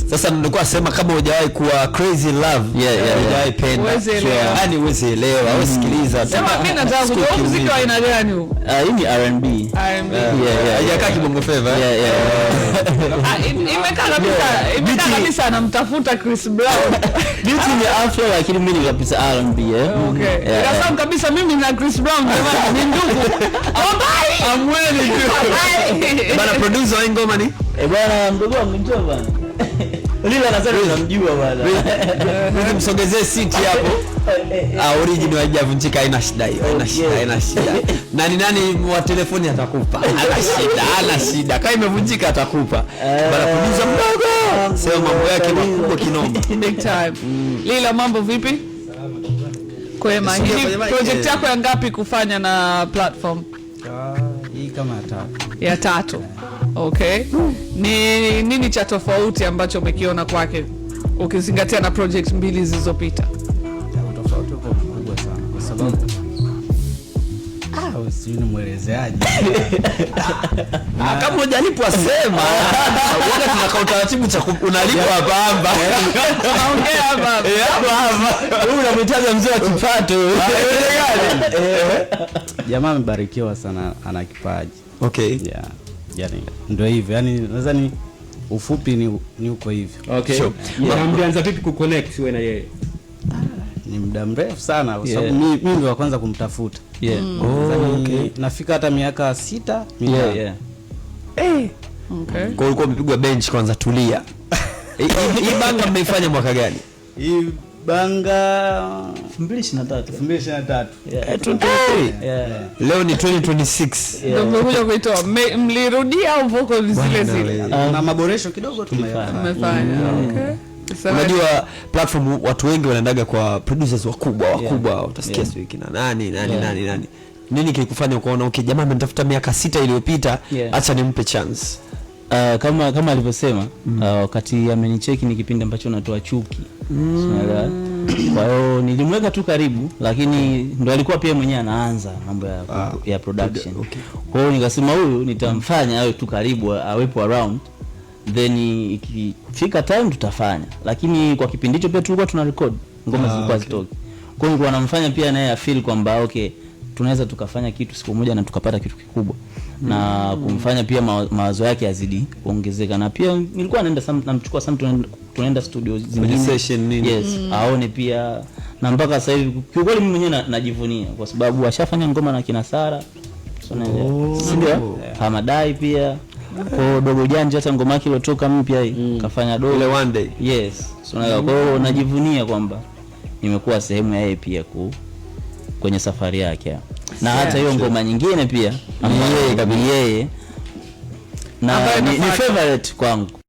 Sasa nilikuwa sema kama hujawahi kuwa crazy love, hujawahi penda, yani uweze elewa au sikiliza. Sema mimi nataka kujua muziki wa aina gani huu? Hii ni R&B. Haijakaa kibongo flava. Imekaa kabisa anamtafuta Chris Brown. Beauty ni afro lakini mimi ni kabisa R&B. Okay. Inasema kabisa mimi na Chris Brown ni ndugu. Amweli tu. Bana producer wa ngoma ni? Bwana mdogo wangu njoo bana. Lila anasema unamjua bwana. Wewe msogezee siti hapo. Original haijavunjika, haina shida hiyo. Haina shida. Nani wa telefoni atakupa? Hana shida. Kama imevunjika atakupa. Bana producer mdogo. Sema mambo yake makubwa kinoma. Big time. Lila mambo vipi? Kwema. Hii project yako ya ngapi kufanya na platform? Hii kama ya tatu. Okay. Ni nini cha tofauti ambacho umekiona kwake ukizingatia na project mbili zilizopita? Tofauti uko mkubwa sana kwa sababu usijui muelezeaje. Kama hujalipwa sema. Wewe tunaka utaratibu cha unalipwa hapa. Naongea hapa. Wewe unamtaja mzee wa kipato. Jamaa amebarikiwa sana, ana kipaji. Okay. Yani ndio hivyo. Yani nadhani ufupi ni uko hivyo. Okay. Sure. Mlianza vipi kuconnect wewe na yeye? Ni muda mrefu sana kwa sababu mimi ndio wa kwanza kumtafuta. Okay. Nafika hata miaka 6. Okay. Kwa ulikuwa umepigwa bench kwanza, tulia. Hii banga mmeifanya mwaka gani? Hii banga 2023. Leo ni 2026. Ndio mmekuja kuitoa. Mlirudia au vocals zile zile? Na maboresho kidogo tumefanya. Okay. Unajua platform watu wengi wanaendaga kwa producers wakubwa, utasikia sio kina nani. Nini kilikufanya ukaona okay jamaa amenitafuta miaka 6 iliyopita, acha nimpe chance? Kama alivyosema wakati amenicheki ni kipindi ambacho natoa chuki. Kwa hiyo nilimweka tu karibu, lakini ndo alikuwa pia mwenyewe anaanza mambo ya production. Kwa hiyo nikasema huyu nitamfanya awe tu karibu, awepo around, then ikifika time tutafanya. Lakini kwa kipindi hicho pia tulikuwa tuna record ngoma zilikuwa zitoki. Kwa hiyo nilikuwa namfanya pia naye afeel kwamba okay tunaweza tukafanya kitu siku moja na tukapata kitu kikubwa. Na kumfanya pia mawazo yake yazidi kuongezeka. Na pia nilikuwa naenda namchukua tunaenda studio zingine session nini. Aone pia, na mpaka sasa hivi kiukweli mimi mwenyewe najivunia kwa sababu ashafanya ngoma na kina Sara. Ndio Hamadai pia. Kwa Dogo Janja hata ngoma yake iliyotoka mpya hii kafanya Dogo ile one day. Kwa hiyo najivunia kwamba nimekuwa sehemu ya yeye pia kwenye safari yake. Na hata hiyo ngoma nyingine pia yeye na ni favorite kwangu.